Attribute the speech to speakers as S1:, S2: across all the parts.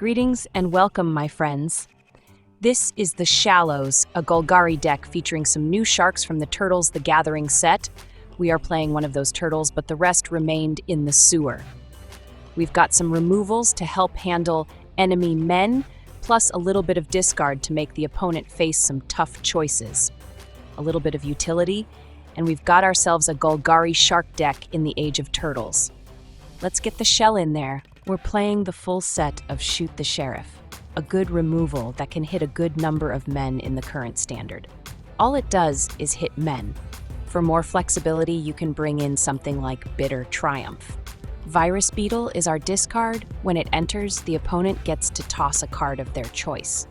S1: Greetings and welcome, my friends. This is the Shallows, a Golgari deck featuring some new sharks from the Turtles the Gathering set. We are playing one of those turtles, but the rest remained in the sewer. We've got some removals to help handle enemy men, plus a little bit of discard to make the opponent face some tough choices. A little bit of utility, and we've got ourselves a Golgari shark deck in the Age of Turtles. Let's get the shell in there. We're playing the full set of Shoot the Sheriff, a good removal that can hit a good number of men in the current standard. All it does is hit men. For more flexibility, you can bring in something like Bitter Triumph. Virus Beetle is our discard. When it enters, the opponent gets to toss a card of their choice.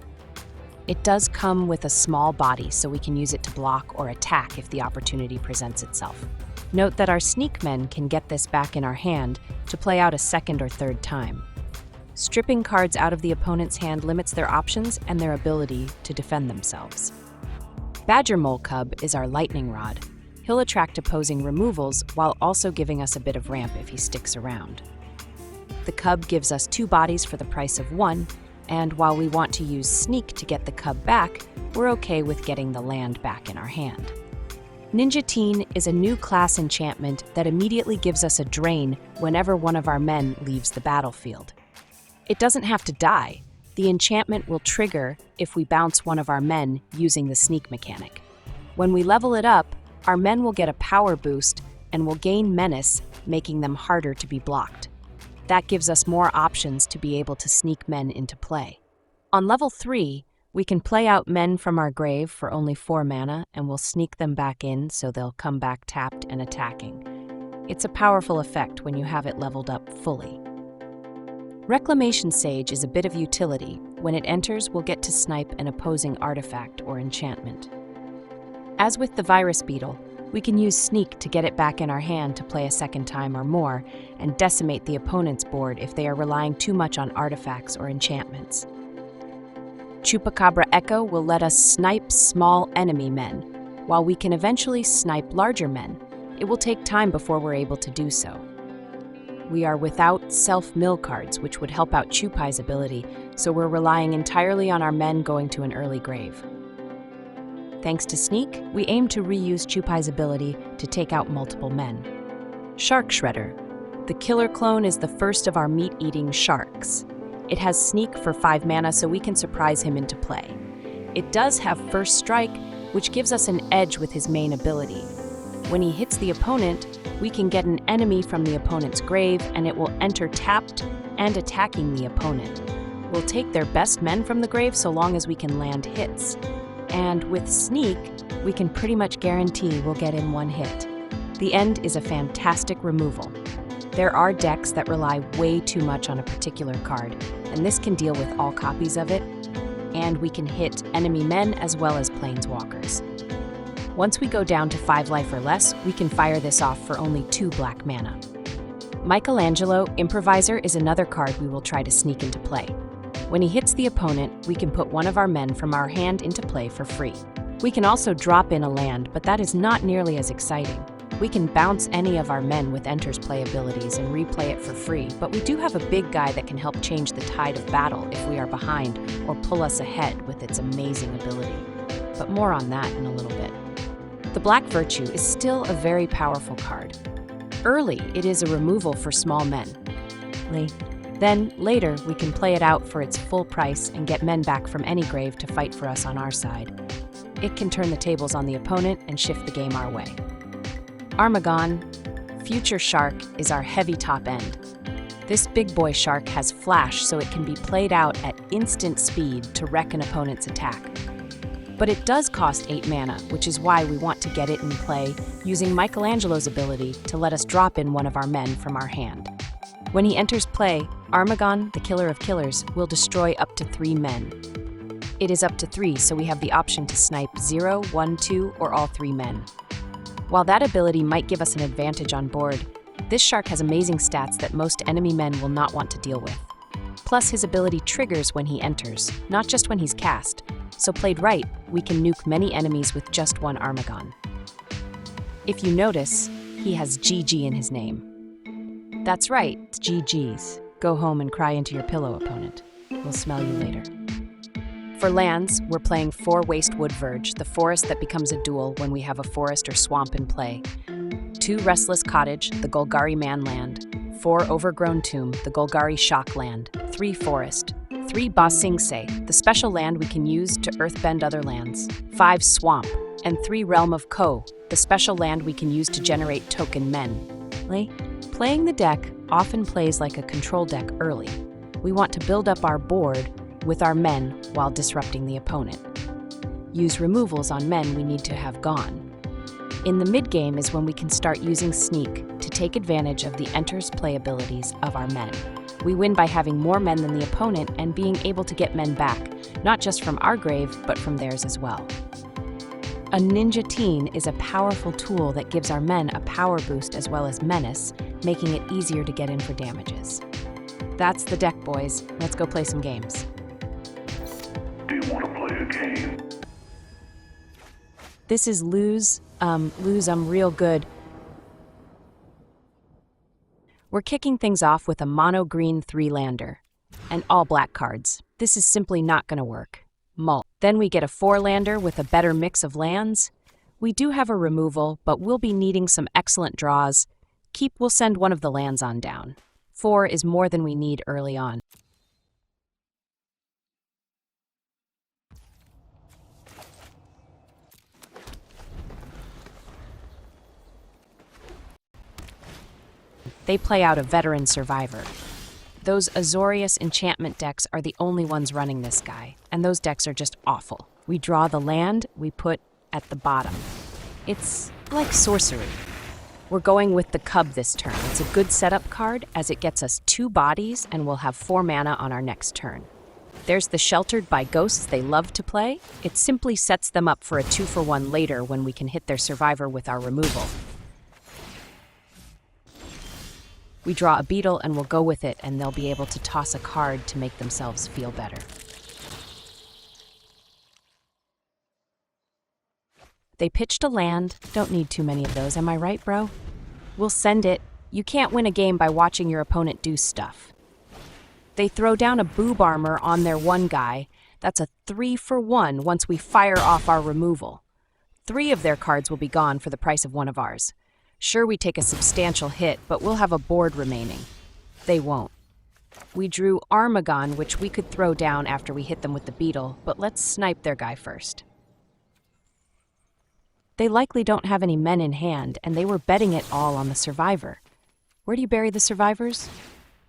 S1: It does come with a small body, so we can use it to block or attack if the opportunity presents itself. Note that our Sneak Men can get this back in our hand to play out a second or third time. Stripping cards out of the opponent's hand limits their options and their ability to defend themselves. Badgermole Cub is our lightning rod. He'll attract opposing removals while also giving us a bit of ramp if he sticks around. The Cub gives us 2 bodies for the price of 1, and while we want to use Sneak to get the Cub back, we're okay with getting the land back in our hand. Ninja Teen is a new class enchantment that immediately gives us a drain whenever one of our men leaves the battlefield. It doesn't have to die. The enchantment will trigger if we bounce one of our men using the sneak mechanic. When we level it up, our men will get a power boost and will gain menace, making them harder to be blocked. That gives us more options to be able to sneak men into play. On level 3, we can play out men from our grave for only 4 mana, and we'll sneak them back in so they'll come back tapped and attacking. It's a powerful effect when you have it leveled up fully. Reclamation Sage is a bit of utility. When it enters, we'll get to snipe an opposing artifact or enchantment. As with the Virus Beetle, we can use Sneak to get it back in our hand to play a second time or more, and decimate the opponent's board if they are relying too much on artifacts or enchantments. Chupacabra Echo will let us snipe small enemy men, while we can eventually snipe larger men. It will take time before we're able to do so. We are without self-mill cards, which would help out Chupai's ability, so we're relying entirely on our men going to an early grave. Thanks to Sneak, we aim to reuse Chupai's ability to take out multiple men. Shark Shredder. The killer clone is the first of our meat-eating sharks. It has Sneak for 5 mana, so we can surprise him into play. It does have First Strike, which gives us an edge with his main ability. When he hits the opponent, we can get an enemy from the opponent's grave, and it will enter tapped and attacking the opponent. We'll take their best men from the grave so long as we can land hits. And with Sneak, we can pretty much guarantee we'll get in 1 hit. The end is a fantastic removal. There are decks that rely way too much on a particular card, and this can deal with all copies of it, and we can hit enemy men as well as planeswalkers. Once we go down to 5 life or less, we can fire this off for only 2 black mana. Michelangelo, Improviser, is another card we will try to sneak into play. When he hits the opponent, we can put one of our men from our hand into play for free. We can also drop in a land, but that is not nearly as exciting. We can bounce any of our men with Enter's play abilities and replay it for free, but we do have a big guy that can help change the tide of battle if we are behind or pull us ahead with its amazing ability. But more on that in a little bit. The Black Virtue is still a very powerful card. Early, it is a removal for small men. Then, later, we can play it out for its full price and get men back from any grave to fight for us on our side. It can turn the tables on the opponent and shift the game our way. Armaggon, Future Shark, is our heavy top end. This big boy shark has flash, so it can be played out at instant speed to wreck an opponent's attack. But it does cost 8 mana, which is why we want to get it in play using Michelangelo's ability to let us drop in one of our men from our hand. When he enters play, Armaggon, the killer of killers, will destroy up to 3 men. It is up to 3, so we have the option to snipe 0, 1, 2, or all 3 men. While that ability might give us an advantage on board, this shark has amazing stats that most enemy men will not want to deal with. Plus, his ability triggers when he enters, not just when he's cast, so played right, we can nuke many enemies with just 1 Armaggon. If you notice, he has GG in his name. That's right, GG's. Go home and cry into your pillow, opponent. We'll smell you later. For lands, we're playing 4 Wastewood Verge, the forest that becomes a dual when we have a forest or swamp in play. 2 Restless Cottage, the Golgari Man land. 4 Overgrown Tomb, the Golgari Shock land. 3 Forest. 3 Ba Sing Se, the special land we can use to earthbend other lands. 5 Swamp. And 3 Realm of Koh, the special land we can use to generate token men. Playing the deck often plays like a control deck early. We want to build up our board with our men while disrupting the opponent. Use removals on men we need to have gone. In the mid-game is when we can start using Sneak to take advantage of the Enter's play abilities of our men. We win by having more men than the opponent and being able to get men back, not just from our grave, but from theirs as well. A Ninja Teen is a powerful tool that gives our men a power boost as well as menace, making it easier to get in for damages. That's the deck, boys. Let's go play some games.
S2: Do you want to play a game?
S1: This is Lose. I'm real good. We're kicking things off with a mono green 3-lander and all black cards. This is simply not going to work. Mull. Then we get a 4-lander with a better mix of lands. We do have a removal, but we'll be needing some excellent draws. Keep will send one of the lands on down. 4 is more than we need early on. They play out a veteran survivor. Those Azorius enchantment decks are the only ones running this guy, and those decks are just awful. We draw the land we put at the bottom. It's like sorcery. We're going with the Cub this turn. It's a good setup card as it gets us 2 bodies and we'll have 4 mana on our next turn. There's the Sheltered by Ghosts they love to play. It simply sets them up for a 2-for-1 later when we can hit their survivor with our removal. We draw a beetle and we'll go with it, and they'll be able to toss a card to make themselves feel better. They pitched a land. Don't need too many of those, am I right, bro? We'll send it. You can't win a game by watching your opponent do stuff. They throw down a boob armor on their 1 guy. That's a 3-for-1 once we fire off our removal. 3 of their cards will be gone for the price of 1 of ours. Sure, we take a substantial hit, but we'll have a board remaining. They won't. We drew Armaggon, which we could throw down after we hit them with the beetle, but let's snipe their guy first. They likely don't have any men in hand, and they were betting it all on the survivor. Where do you bury the survivors?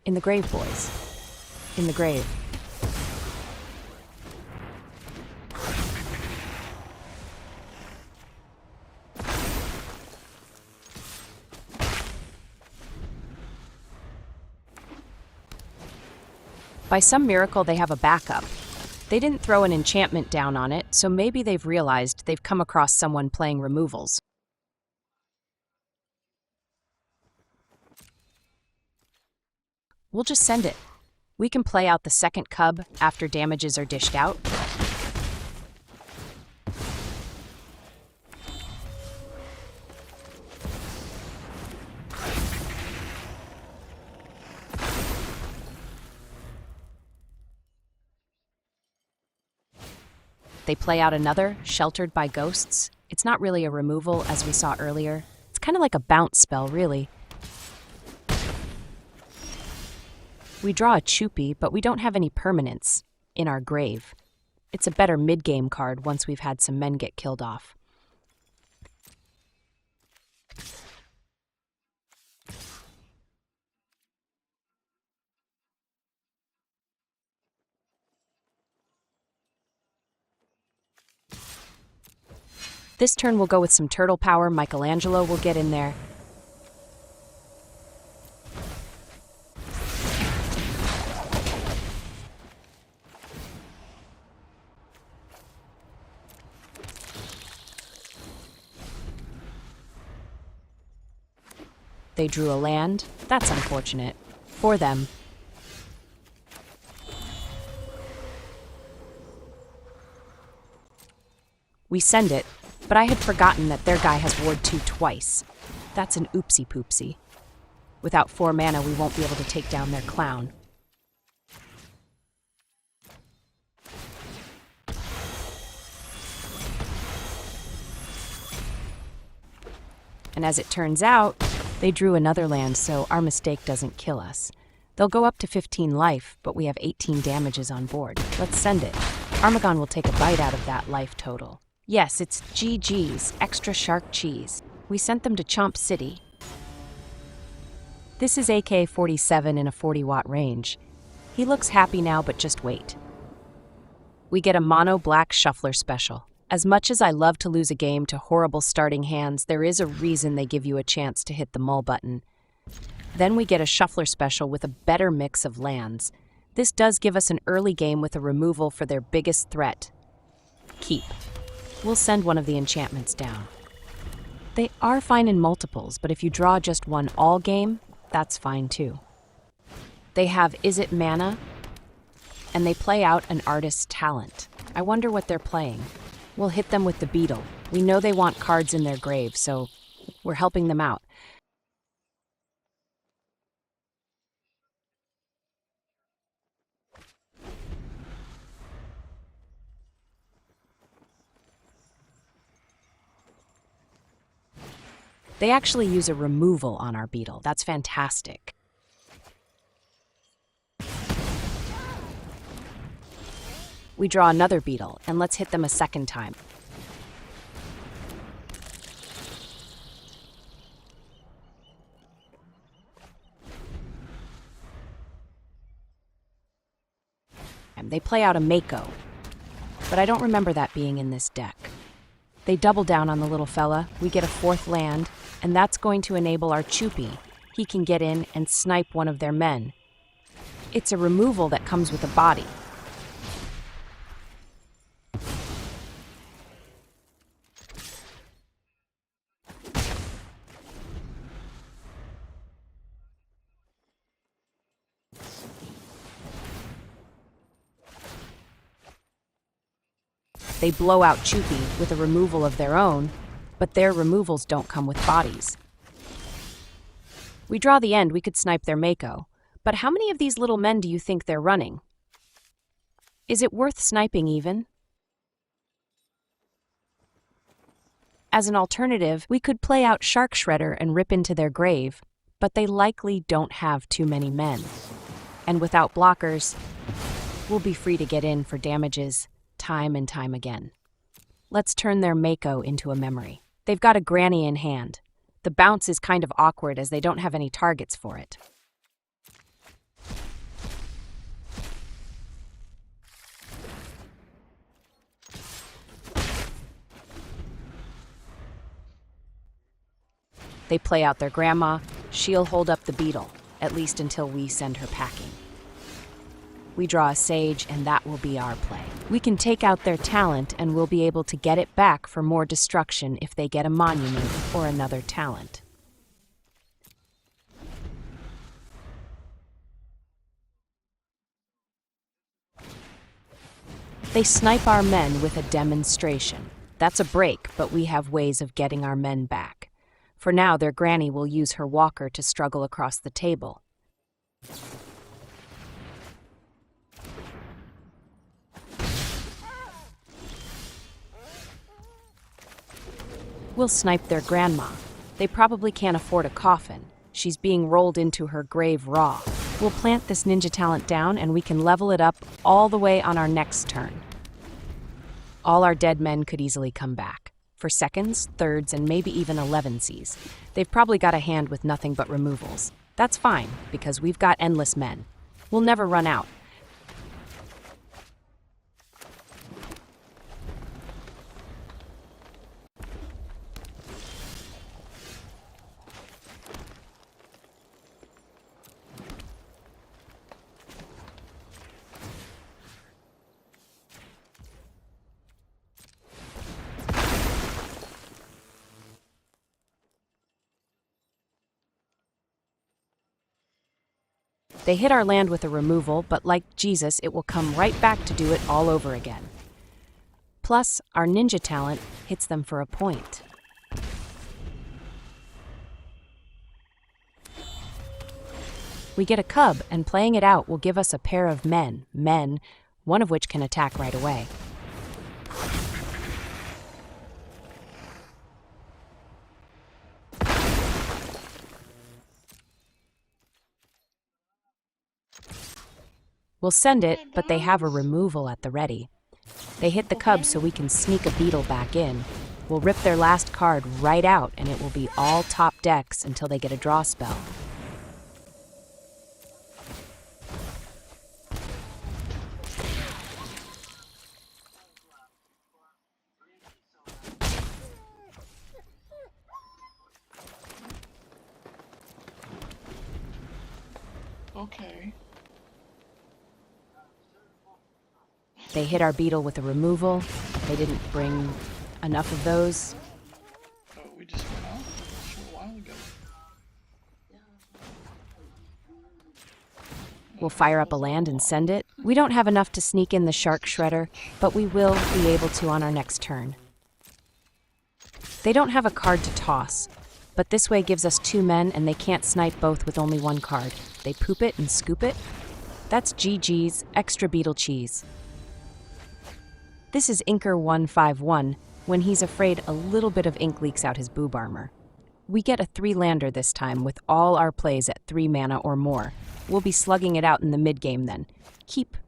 S1: In the grave, boys. In the grave. By some miracle, they have a backup. They didn't throw an enchantment down on it, so maybe they've realized they've come across someone playing removals. We'll just send it. We can play out the second Cub after damages are dished out. They play out another, Sheltered by Ghosts. It's not really a removal, as we saw earlier. It's kind of like a bounce spell, really. We draw a Chupi, but we don't have any permanents in our grave. It's a better mid-game card once we've had some men get killed off. This turn we'll go with some turtle power. Michelangelo will get in there. They drew a land. That's unfortunate. For them. We send it, but I had forgotten that their guy has Ward 2 twice. That's an oopsie poopsie. Without 4 mana, we won't be able to take down their clown. And as it turns out, they drew another land, so our mistake doesn't kill us. They'll go up to 15 life, but we have 18 damages on board. Let's send it. Armaggon will take a bite out of that life total. Yes, it's GG's, extra shark cheese. We sent them to Chomp City. This is AK-47 in a 40-watt range. He looks happy now, but just wait. We get a mono black shuffler special. As much as I love to lose a game to horrible starting hands, there is a reason they give you a chance to hit the mull button. Then we get a shuffler special with a better mix of lands. This does give us an early game with a removal for their biggest threat. Keep. We'll send one of the enchantments down. They are fine in multiples, but if you draw just one all game, that's fine too. They have Is It Mana? And they play out an artist's talent. I wonder what they're playing. We'll hit them with the Beetle. We know they want cards in their grave, so we're helping them out. They actually use a removal on our Beetle. That's fantastic. We draw another Beetle, and let's hit them a second time. And they play out a Mako, but I don't remember that being in this deck. They double down on the little fella, we get a fourth land, and that's going to enable our Chupi. He can get in and snipe one of their men. It's a removal that comes with a body. They blow out Chupi with a removal of their own, but their removals don't come with bodies. We draw the end, we could snipe their Mako, but how many of these little men do you think they're running? Is it worth sniping even? As an alternative, we could play out Shark Shredder and rip into their grave, but they likely don't have too many men. And without blockers, we'll be free to get in for damages time and time again. Let's turn their Mako into a memory. They've got a granny in hand. The bounce is kind of awkward as they don't have any targets for it. They play out their grandma. She'll hold up the Beetle, at least until we send her packing. We draw a Sage, and that will be our play. We can take out their talent, and we'll be able to get it back for more destruction if they get a monument or another talent. They snipe our men with a demonstration. That's a break, but we have ways of getting our men back. For now, their granny will use her walker to struggle across the table. We'll snipe their grandma. They probably can't afford a coffin. She's being rolled into her grave raw. We'll plant this ninja talent down and we can level it up all the way on our next turn. All our dead men could easily come back. For seconds, thirds, and maybe even 11cs. They've probably got a hand with nothing but removals. That's fine, because we've got endless men. We'll never run out. They hit our land with a removal, but like Jesus, it will come right back to do it all over again. Plus, our ninja talent hits them for a point. We get a cub, and playing it out will give us a pair of men, one of which can attack right away. We'll send it, but they have a removal at the ready. They hit the cub so we can sneak a beetle back in. We'll rip their last card right out, and it will be all top decks until they get a draw spell.
S3: Okay.
S1: They hit our beetle with a removal. They didn't bring enough of those.
S3: Oh, we just went off a short while ago.
S1: We'll fire up a land and send it. We don't have enough to sneak in the Shark Shredder, but we will be able to on our next turn. They don't have a card to toss, but this way gives us 2 men and they can't snipe both with only 1 card. They poop it and scoop it. That's GG's extra beetle cheese. This is Inker 151 when he's afraid a little bit of ink leaks out his boob armor. We get a 3-lander this time with all our plays at 3 mana or more. We'll be slugging it out in the mid-game then. Keep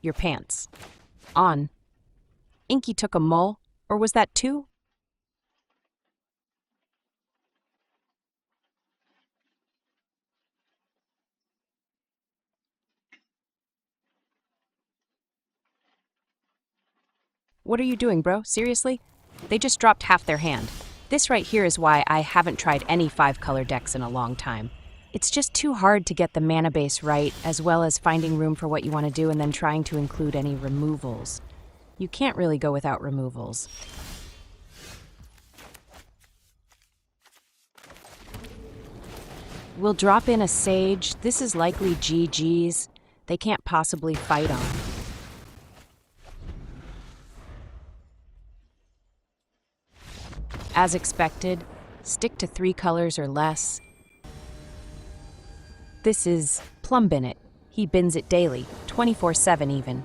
S1: your pants on. Inky took a mull, or was that 2? What are you doing, bro? Seriously? They just dropped half their hand. This right here is why I haven't tried any 5-color decks in a long time. It's just too hard to get the mana base right, as well as finding room for what you want to do and then trying to include any removals. You can't really go without removals. We'll drop in a Sage. This is likely GG's. They can't possibly fight on. As expected, stick to 3 colors or less. This is Plum Bin It. He bins it daily, 24/7 even.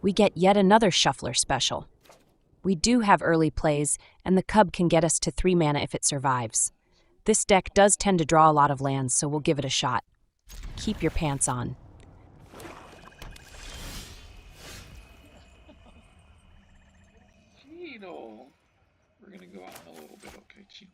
S1: We get yet another Shuffler special. We do have early plays, and the Cub can get us to 3 mana if it survives. This deck does tend to draw a lot of lands, so we'll give it a shot. Keep your pants on.
S3: Cheeto. We're gonna go out in a little bit, okay, Cheeto.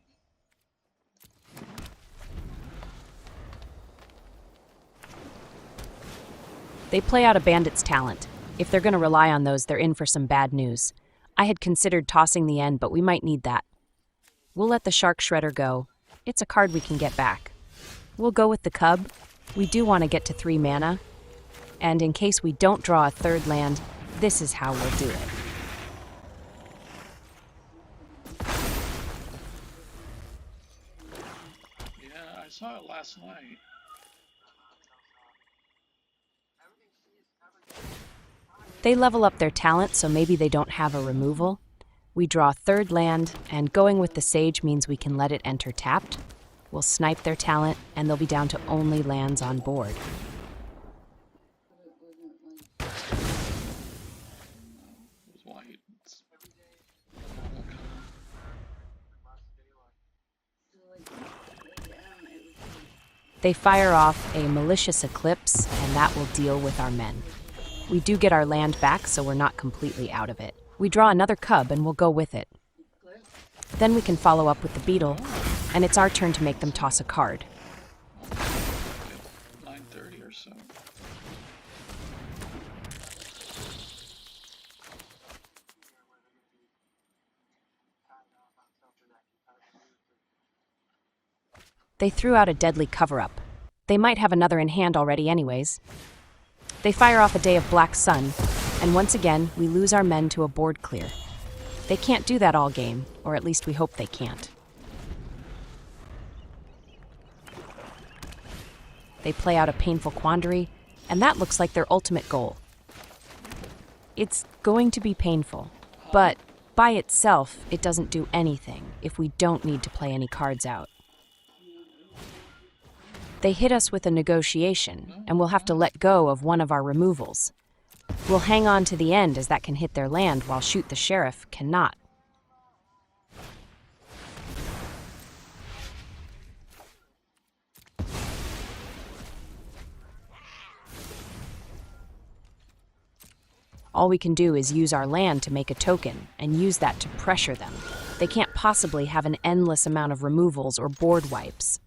S1: They play out a Bandit's talent. If they're going to rely on those, they're in for some bad news. I had considered tossing the end, but we might need that. We'll let the Shark Shredder go. It's a card we can get back. We'll go with the Cub. We do want to get to 3 mana. And in case we don't draw a 3rd land, this is how we'll do it.
S3: Yeah, I saw it last night.
S1: They level up their talent, so maybe they don't have a removal. We draw 3rd land, and going with the Sage means we can let it enter tapped. We'll snipe their talent, and they'll be down to only lands on board.
S3: It was white. It's normal color.
S1: They fire off a Malicious Eclipse, and that will deal with our men. We do get our land back, so we're not completely out of it. We draw another Cub, and we'll go with it. Then we can follow up with the Beetle, and it's our turn to make them toss a card.
S3: 9:30 or so.
S1: They threw out a deadly cover-up. They might have another in hand already anyways. They fire off a Day of Black Sun, and once again, we lose our men to a board clear. They can't do that all game, or at least we hope they can't. They play out a Painful Quandary, and that looks like their ultimate goal. It's going to be painful, but by itself, it doesn't do anything if we don't need to play any cards out. They hit us with a Negotiation, and we'll have to let go of one of our removals. We'll hang on to the end as that can hit their land while Shoot the Sheriff cannot. All we can do is use our land to make a token, and use that to pressure them. They can't possibly have an endless amount of removals or board wipes.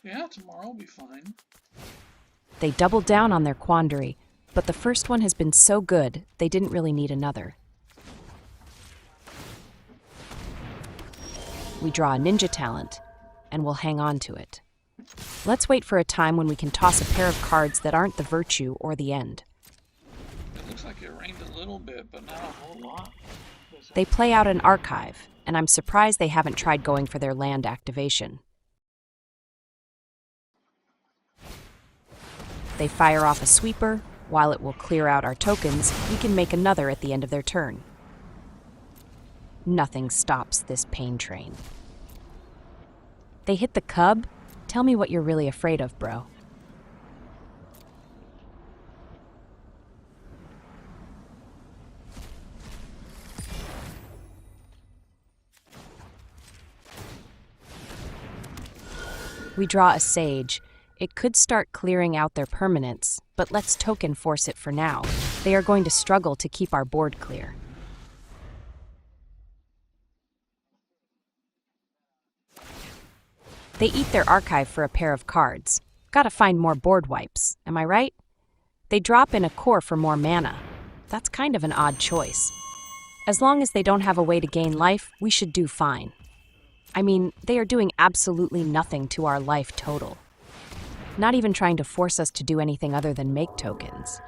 S3: Yeah, tomorrow will be fine.
S1: They doubled down on their quandary, but the first one has been so good, they didn't really need another. We draw a ninja talent, and we'll hang on to it. Let's wait for a time when we can toss a pair of cards that aren't the virtue or the end.
S3: It looks like it rained a little bit, but not a whole lot.
S1: They play out an archive, and I'm surprised they haven't tried going for their land activation. They fire off a sweeper. While it will clear out our tokens, we can make another at the end of their turn. Nothing stops this pain train. They hit the cub? Tell me what you're really afraid of, bro. We draw a sage. It could start clearing out their permanents, but let's token force it for now. They are going to struggle to keep our board clear. They eat their archive for a pair of cards. Gotta find more board wipes, am I right? They drop in a core for more mana. That's kind of an odd choice. As long as they don't have a way to gain life, we should do fine. I mean, they are doing absolutely nothing to our life total. Not even trying to force us to do anything other than make tokens.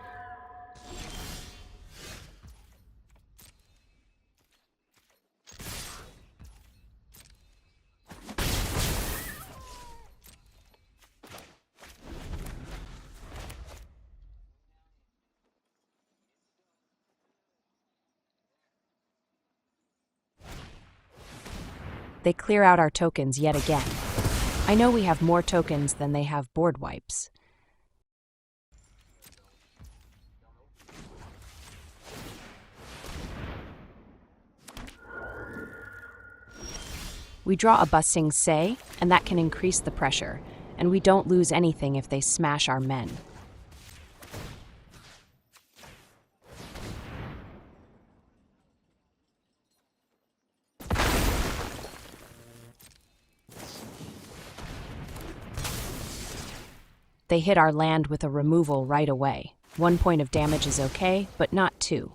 S1: They clear out our tokens yet again. I know we have more tokens than they have board wipes. We draw a Busting Say, and that can increase the pressure, and we don't lose anything if they smash our men. They hit our land with a removal right away. 1 point of damage is okay, but not 2.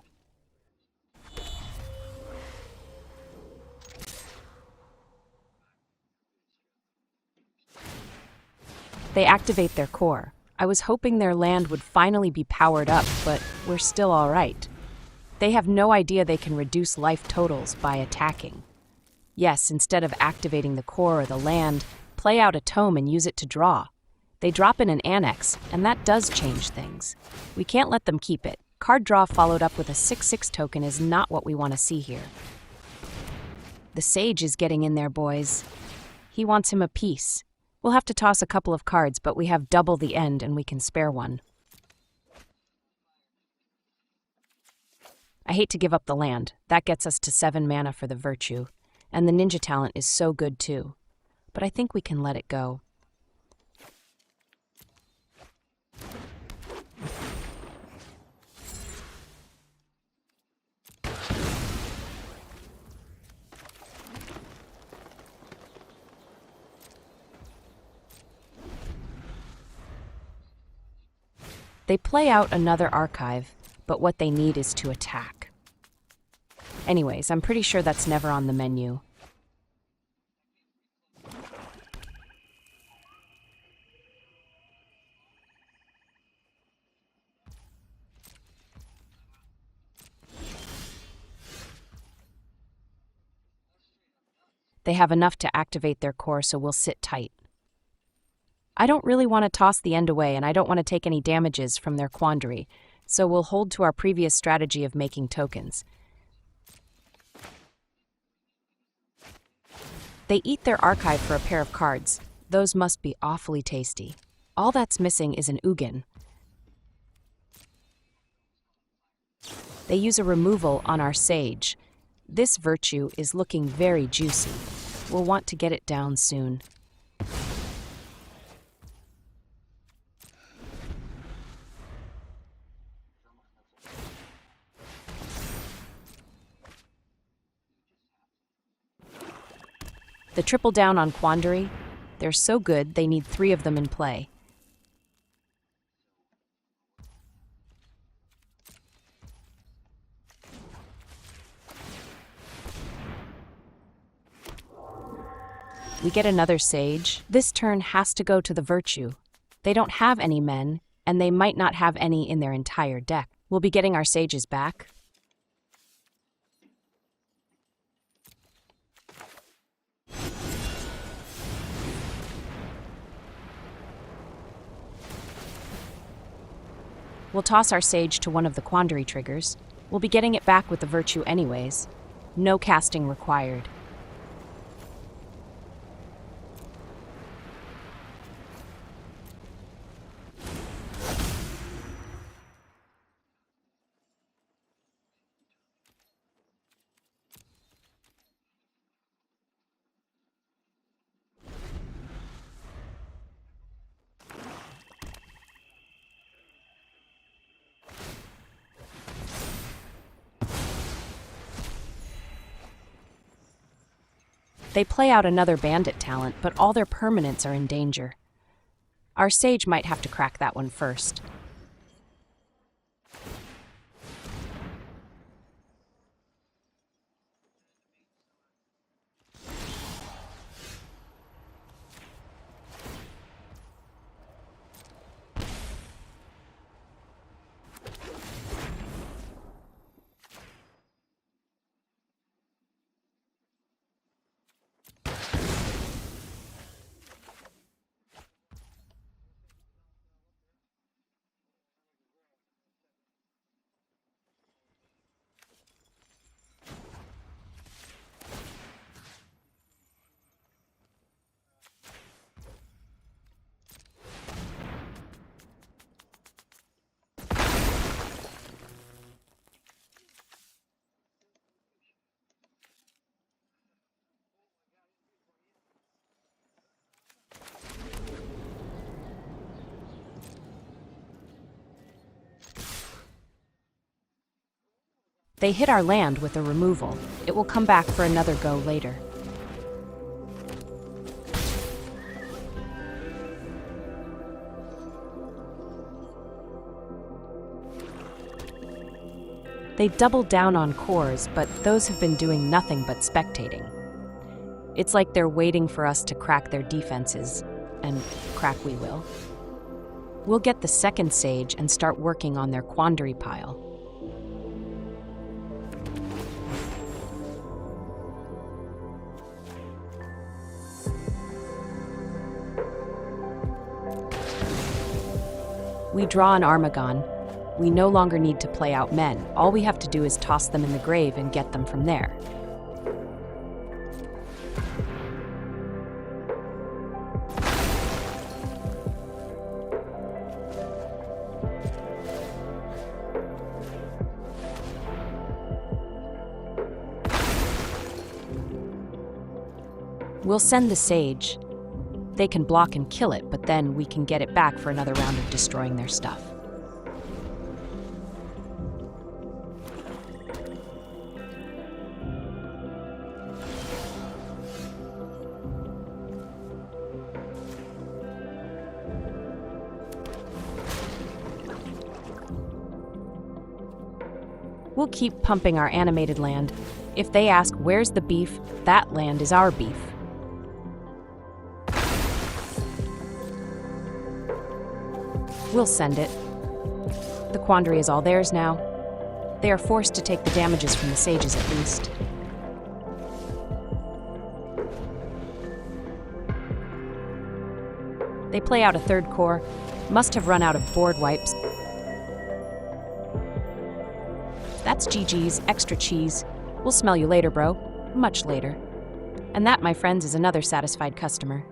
S1: They activate their core. I was hoping their land would finally be powered up, but we're still all right. They have no idea they can reduce life totals by attacking. Yes, instead of activating the core or the land, play out a tome and use it to draw. They drop in an annex, and that does change things. We can't let them keep it. Card draw followed up with a 6/6 token is not what we want to see here. The Sage is getting in there, boys. He wants him a piece. We'll have to toss a couple of cards, but we have double the end and we can spare one. I hate to give up the land. That gets us to 7 mana for the virtue, and the ninja talent is so good too. But I think we can let it go. They play out another archive, but what they need is to attack. Anyways, I'm pretty sure that's never on the menu. They have enough to activate their core, so we'll sit tight. I don't really want to toss the end away, and I don't want to take any damages from their quandary, so we'll hold to our previous strategy of making tokens. They eat their archive for a pair of cards. Those must be awfully tasty. All that's missing is an Ugin. They use a removal on our Sage. This virtue is looking very juicy. We'll want to get it down soon. The triple down on Quandary, they're so good they need 3 of them in play. We get another Sage. This turn has to go to the Virtue. They don't have any men, and they might not have any in their entire deck. We'll be getting our Sages back. We'll toss our Sage to one of the Quandary triggers. We'll be getting it back with the Virtue anyways. No casting required. They play out another bandit talent, but all their permanents are in danger. Our Sage might have to crack that one first. They hit our land with a removal. It will come back for another go later. They doubled down on cores, but those have been doing nothing but spectating. It's like they're waiting for us to crack their defenses, and crack we will. We'll get the second Sage and start working on their Quandary pile. We draw an Armaggon. We no longer need to play out men. All we have to do is toss them in the grave and get them from there. We'll send the Sage. They can block and kill it, but then we can get it back for another round of destroying their stuff. We'll keep pumping our animated land. If they ask, where's the beef, that land is our beef. We'll send it. The Quandary is all theirs now. They are forced to take the damages from the Sages at least. They play out a third core. Must have run out of board wipes. That's GG's, extra cheese. We'll smell you later, bro. Much later. And that, my friends, is another satisfied customer.